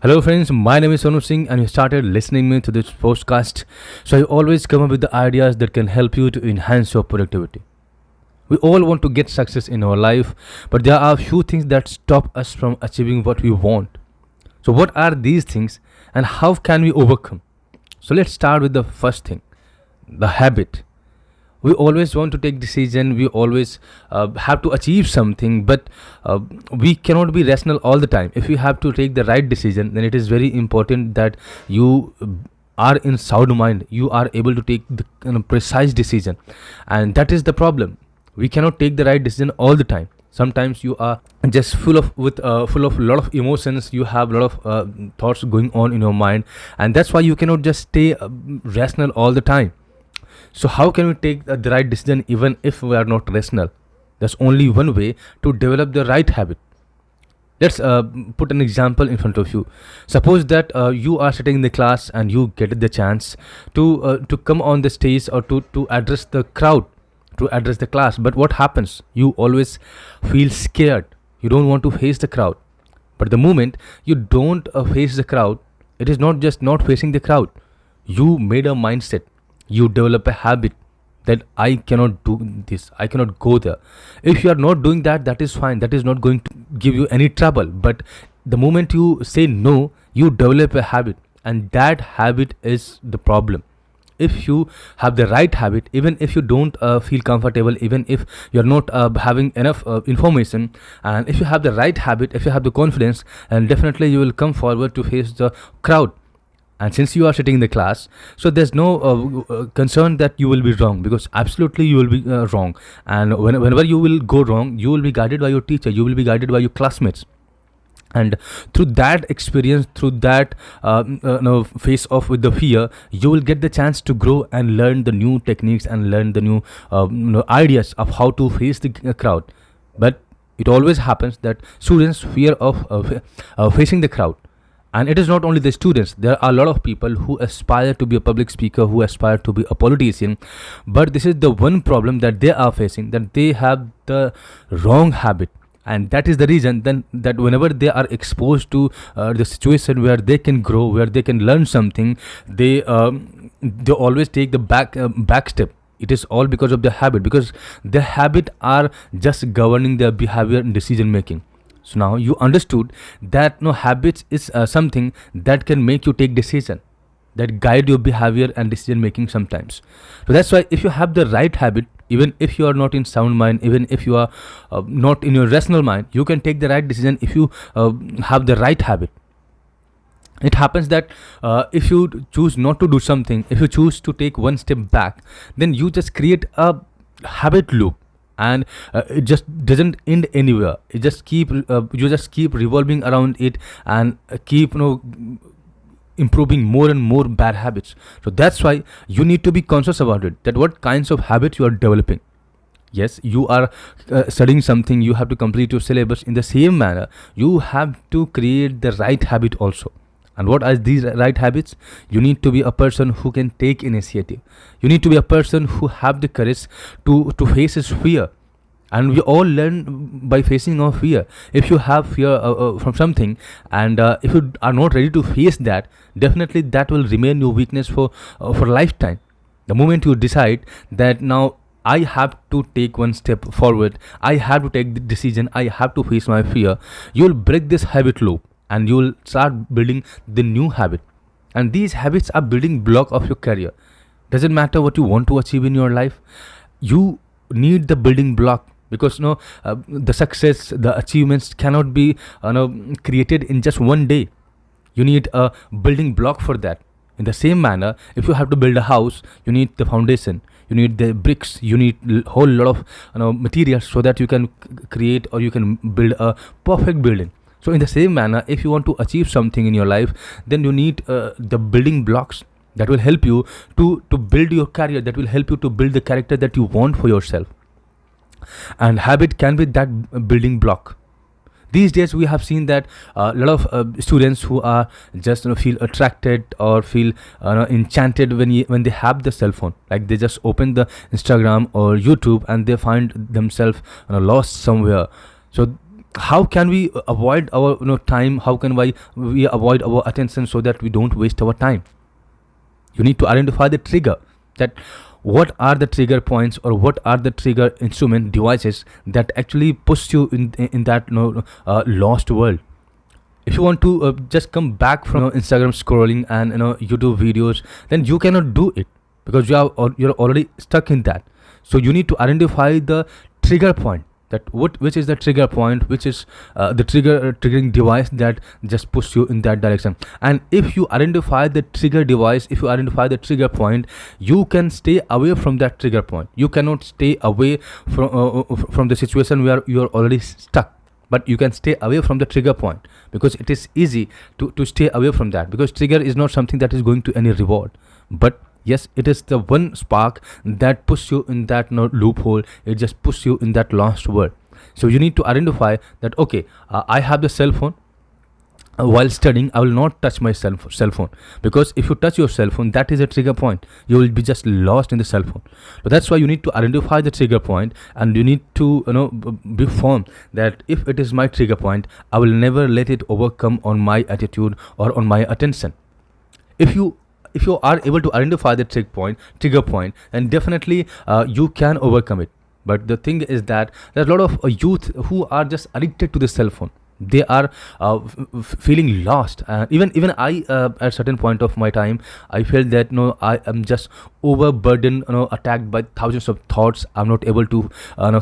Hello friends, my name is Sonu Singh and you started listening me to this podcast. So I always come up with the ideas that can help you to enhance your productivity. We all want to get success in our life, but there are few things that stop us from achieving what we want. So what are these things and how can we overcome? So let's start with the first thing, the habit. We always want to take decision, we always have to achieve something, but we cannot be rational all the time. If you have to take the right decision, then it is very important that you are in sound mind, you are able to take the precise decision. And that is the problem, we cannot take the right decision all the time. Sometimes you are just full of lot of emotions, you have a lot of thoughts going on in your mind, and that's why you cannot just stay rational all the time. So how can we take the right decision even if we are not rational? There's only one way to develop the right habit. Let's put an example in front of you. Suppose that you are sitting in the class and you get the chance to come on the stage or to address the crowd, to address the class. But what happens? You always feel scared. You don't want to face the crowd. But the moment you don't face the crowd, it is not just not facing the crowd. You made a mindset, you develop a habit that I cannot do this, I cannot go there. If you are not doing that, that is fine, that is not going to give you any trouble. But the moment you say no, you develop a habit, and that habit is the problem. If you have the right habit, even if you don't feel comfortable, even if you're not having enough information, and if you have the right habit, if you have the confidence, and definitely you will come forward to face the crowd. And since you are sitting in the class, so there's no concern that you will be wrong, because absolutely you will be wrong. And whenever you will go wrong, you will be guided by your teacher, you will be guided by your classmates. And through that experience, through that face off with the fear, you will get the chance to grow and learn the new techniques and learn the new ideas of how to face the crowd. But it always happens that students fear of facing the crowd. And it is not only the students, there are a lot of people who aspire to be a public speaker, who aspire to be a politician. But this is the one problem that they are facing, that they have the wrong habit. And that is the reason then that whenever they are exposed to the situation where they can grow, where they can learn something, they always take the back step. It is all because of the habit, because the habit are just governing their behavior and decision making. So now you understood that habits is something that can make you take decision, that guide your behavior and decision making sometimes. So that's why if you have the right habit, even if you are not in sound mind, even if you are not in your rational mind, you can take the right decision if you have the right habit. It happens that if you choose not to do something, if you choose to take one step back, then you just create a habit loop, and it just doesn't end anywhere. It just you just keep revolving around it, and keep improving more and more bad habits. So that's why you need to be conscious about it, that what kinds of habits you are developing. Yes, you are studying something, you have to complete your syllabus. In the same manner, you have to create the right habit also. And what are these right habits? You need to be a person who can take initiative. You need to be a person who have the courage to face his fear. And we all learn by facing our fear. If you have fear from something, and if you are not ready to face that, definitely that will remain your weakness for lifetime. The moment you decide that now I have to take one step forward, I have to take the decision, I have to face my fear, you will break this habit loop, and you will start building the new habit. And these habits are building block of your career. Doesn't matter what you want to achieve in your life, you need the building block, because the success, the achievements cannot be created in just one day. You need a building block for that. In the same manner, if you have to build a house, you need the foundation, you need the bricks, you need a whole lot of materials, so that you can create or you can build a perfect building. So in the same manner, if you want to achieve something in your life, then you need the building blocks that will help you to build your career, that will help you to build the character that you want for yourself. And habit can be that building block. These days we have seen that a lot of students who are just feel attracted or feel enchanted when they have the cell phone. Like they just open the Instagram or YouTube and they find themselves lost somewhere. So How can we avoid our time? How can we avoid our attention so that we don't waste our time? You need to identify the trigger, that what are the trigger points or what are the trigger instrument devices that actually push you in that lost world. If you want to just come back from Instagram scrolling and YouTube videos, then you cannot do it because you're already stuck in that. So you need to identify the trigger point, that which is the trigger point, which is the triggering device that just push you in that direction. And if you identify the trigger device, if you identify the trigger point, you can stay away from that trigger point. You cannot stay away from the situation where you are already stuck, but you can stay away from the trigger point, because it is easy to stay away from that, because trigger is not something that is going to any reward, but yes, it is the one spark that pushes you in that loophole. It just pushes you in that lost world. So you need to identify that, okay, I have the cell phone. While studying, I will not touch my cell phone, because if you touch your cell phone, that is a trigger point. You will be just lost in the cell phone. So that's why you need to identify the trigger point, and you need to be firm that if it is my trigger point, I will never let it overcome on my attitude or on my attention. If you are able to identify the trigger point, then definitely you can overcome it. But the thing is that there's a lot of youth who are just addicted to the cell phone. They are feeling lost. Even I, at certain point of my time, I felt that I am just overburdened, attacked by thousands of thoughts. I'm not able to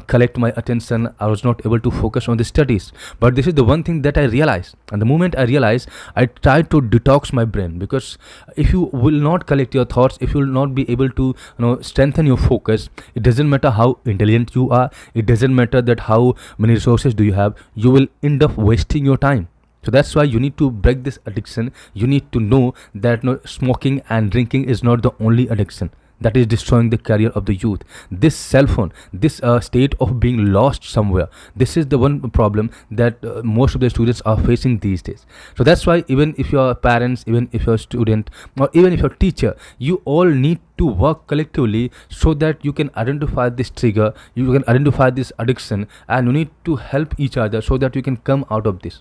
collect my attention. I was not able to focus on the studies. But this is the one thing that I realized, and the moment I realized, I tried to detox my brain, because if you will not collect your thoughts, if you will not be able to strengthen your focus, it doesn't matter how intelligent you are, it doesn't matter that how many resources do you have, you will end up wasting your time. So that's why you need to break this addiction. You need to know that smoking and drinking is not the only addiction that is destroying the career of the youth. This cell phone, this state of being lost somewhere, this is the one problem that most of the students are facing these days. So that's why even if you're parents, even if you're a student, or even if you're a teacher, you all need to work collectively so that you can identify this trigger, you can identify this addiction, and you need to help each other so that you can come out of this.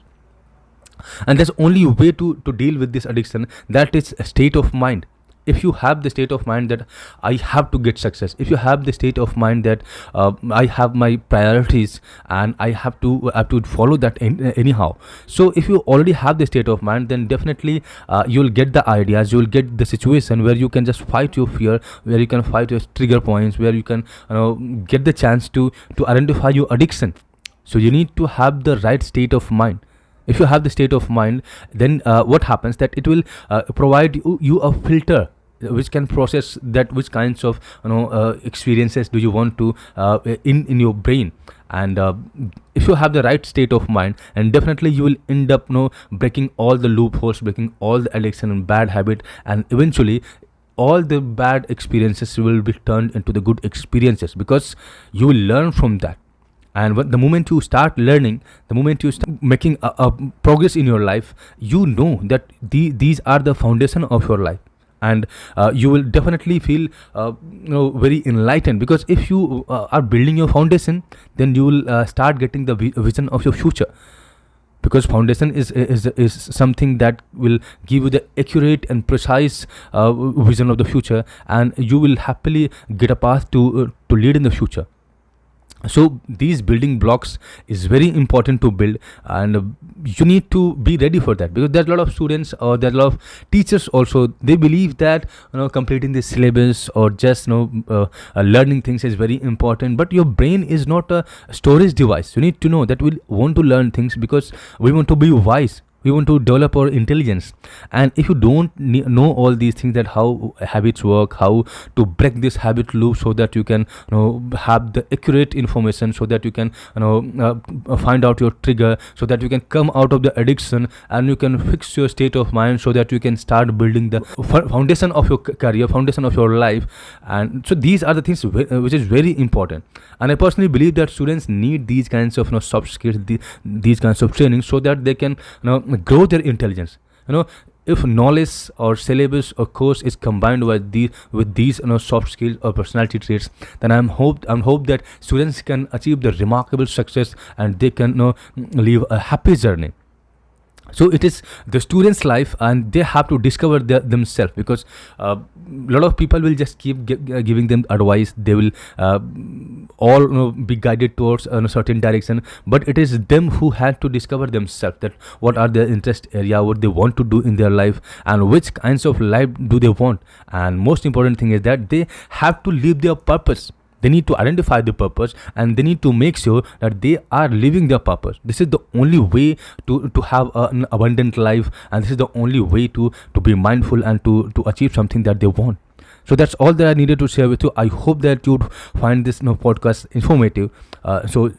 And there's only a way to deal with this addiction, that is a state of mind. If you have the state of mind that I have to get success, if you have the state of mind that I have my priorities and I have to follow that anyhow. So if you already have the state of mind, then definitely you'll get the ideas, you'll get the situation where you can just fight your fear, where you can fight your trigger points, where you can get the chance to identify your addiction. So you need to have the right state of mind. If you have the state of mind, then what happens, that it will provide you a filter which can process that which kinds of experiences do you want to in your brain. And if you have the right state of mind, and definitely you will end up breaking all the loopholes, breaking all the addiction and bad habit, and eventually all the bad experiences will be turned into the good experiences, because you will learn from that. And the moment you start learning, the moment you start making a progress in your life, you know that these are the foundation of your life. And you will definitely feel very enlightened, because if you are building your foundation, then you will start getting the vision of your future, because foundation is something that will give you the accurate and precise vision of the future, and you will happily get a path to lead in the future. So these building blocks is very important to build, and you need to be ready for that, because there's a lot of students or there's a lot of teachers also, they believe that completing the syllabus or just learning things is very important. But your brain is not a storage device. You need to know that we want to learn things because we want to be wise. We want to develop our intelligence. And if you don't know all these things, that how habits work, how to break this habit loop, so that you can have the accurate information, so that you can find out your trigger, so that you can come out of the addiction, and you can fix your state of mind, so that you can start building the foundation of your career, foundation of your life. And so these are the things which is very important. And I personally believe that students need these kinds of soft skills, these kinds of training, so that they can grow their intelligence. If knowledge or syllabus or course is combined with these soft skills or personality traits, then I'm hope that students can achieve the remarkable success, and they can live a happy journey. So it is the students life, and they have to discover themselves, because a lot of people will just keep giving them advice. They will all be guided towards a certain direction, but it is them who had to discover themselves, that what are their interest area, what they want to do in their life, and which kinds of life do they want. And most important thing is that they have to live their purpose. They need to identify the purpose, and they need to make sure that they are living their purpose. This is the only way to have an abundant life, and this is the only way to be mindful and to achieve something that they want. So that's all that I needed to share with you. I hope that you'd find this podcast informative. So